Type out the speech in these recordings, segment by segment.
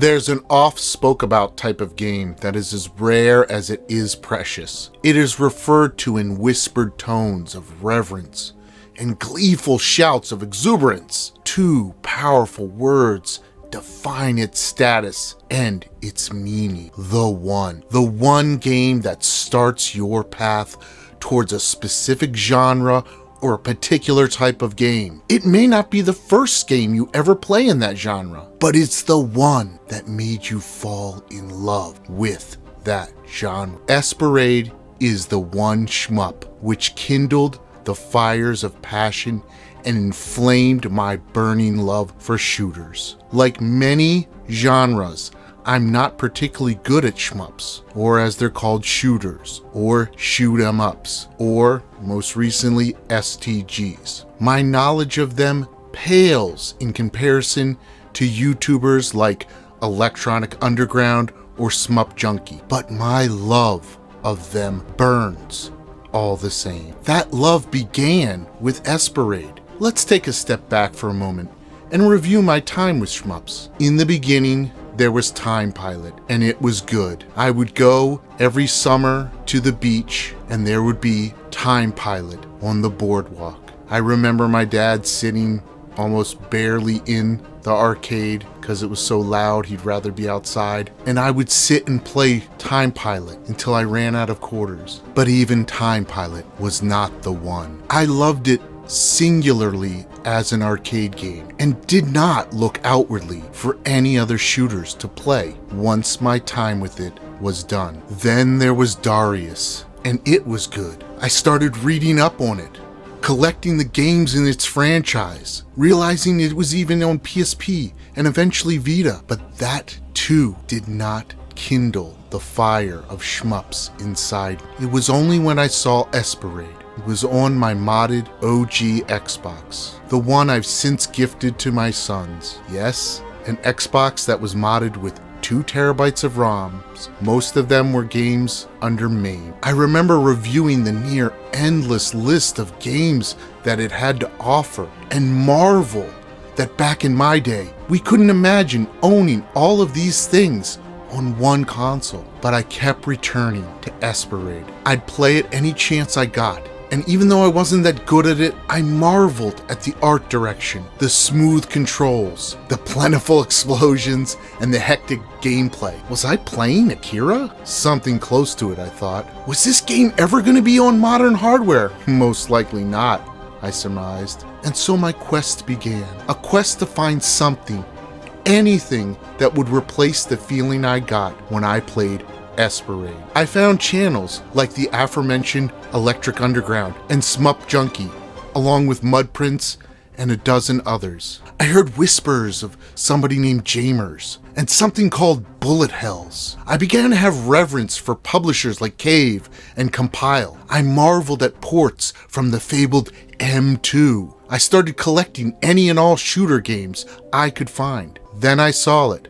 There's an oft-spoke-about type of game that is as rare as it is precious. It is referred to in whispered tones of reverence and gleeful shouts of exuberance. Two powerful words define its status and its meaning. The one game that starts your path towards a specific genre or a particular type of game. It may not be the first game you ever play in that genre, but it's the one that made you fall in love with that genre. Esp Ra is the one shmup which kindled the fires of passion and inflamed my burning love for shooters. Like many genres, I'm not particularly good at shmups, or as they're called, shooters, or shoot-em-ups, or most recently, STGs. My knowledge of them pales in comparison to YouTubers like Electronic Underground or Shmup Junkie, but my love of them burns all the same. That love began with Esp Ra. Let's take a step back for a moment and review my time with shmups. In the beginning, there was Time Pilot, and it was good. I would go every summer to the beach, and there would be Time Pilot on the boardwalk. I remember my dad sitting almost barely in the arcade because it was so loud he'd rather be outside, and I would sit and play Time Pilot until I ran out of quarters. But even Time Pilot was not the one. I loved it singularly as an arcade game and did not look outwardly for any other shooters to play once my time with it was done. Then there was Darius, and it was good. I started reading up on it, collecting the games in its franchise, realizing it was even on PSP and eventually Vita, but that too did not kindle the fire of shmups inside. It was only when I saw Esp Ra. It was on my modded OG Xbox, the one I've since gifted to my sons. Yes, an Xbox that was modded with 2 terabytes of ROMs. Most of them were games under MAME. I remember reviewing the near endless list of games that it had to offer and marvel that back in my day, we couldn't imagine owning all of these things on one console. But I kept returning to Esp Ra. I'd play it any chance I got. And even though I wasn't that good at it, I marveled at the art direction, the smooth controls, the plentiful explosions, and the hectic gameplay. Was I playing Akira? Something close to it, I thought. Was this game ever going to be on modern hardware? Most likely not, I surmised. And so my quest began. A quest to find something, anything that would replace the feeling I got when I played Esp Ra. I found channels like the aforementioned Electric Underground and Shmup Junkie, along with Mudprints and a dozen others. I heard whispers of somebody named Jamers and something called Bullet Hells. I began to have reverence for publishers like Cave and Compile. I marveled at ports from the fabled M2. I started collecting any and all shooter games I could find. Then I saw it,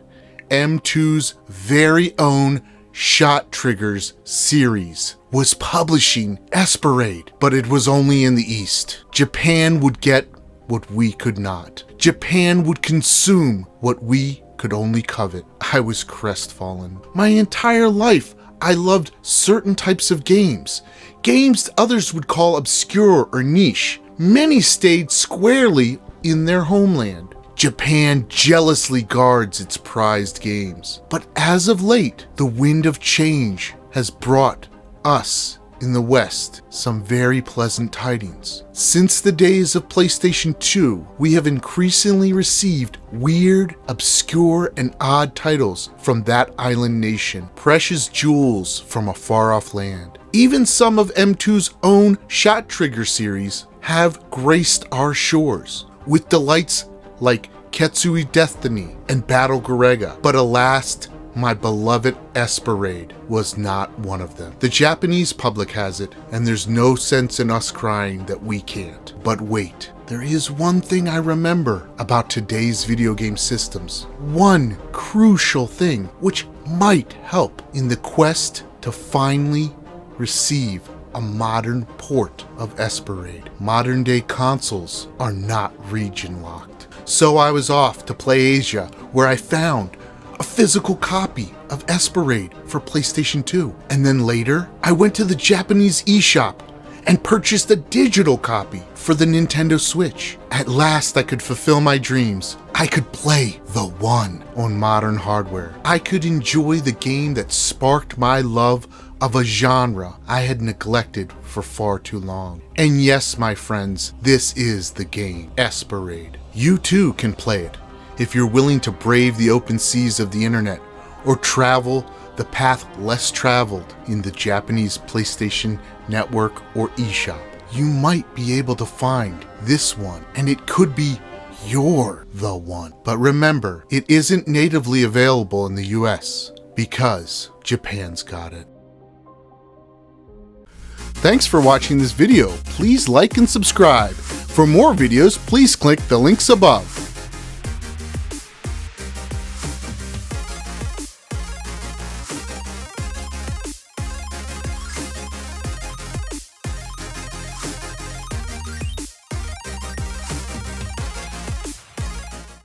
M2's very own Shot Triggers series was publishing Esp Ra, but it was only in the East. Japan would get what we could not. Japan would consume what we could only covet. I was crestfallen. My entire life, I loved certain types of games. Games others would call obscure or niche. Many stayed squarely in their homeland. Japan jealously guards its prized games. But as of late, the wind of change has brought us in the West some very pleasant tidings. Since the days of PlayStation 2, we have increasingly received weird, obscure, and odd titles from that island nation, precious jewels from a far-off land. Even some of M2's own Shot Trigger series have graced our shores with delights like Ketsui Destiny and Battle Garega, but alas, my beloved Esp Ra was not one of them. The Japanese public has it, and there's no sense in us crying that we can't. But wait, there is one thing I remember about today's video game systems. One crucial thing which might help in the quest to finally receive a modern port of Esp Ra. Modern day consoles are not region locked. So I was off to PlayAsia, where I found a physical copy of Esp Ra for PlayStation 2. And then later, I went to the Japanese eShop and purchased a digital copy for the Nintendo Switch. At last, I could fulfill my dreams. I could play the one on modern hardware. I could enjoy the game that sparked my love of a genre I had neglected for far too long. And yes, my friends, this is the game, Esp Ra. You too can play it if you're willing to brave the open seas of the internet or travel the path less traveled in the Japanese PlayStation Network or eShop. You might be able to find this one, and it could be you're the one. But remember, it isn't natively available in the US because Japan's got it. Thanks for watching this video. Please like and subscribe. For more videos, please click the links above.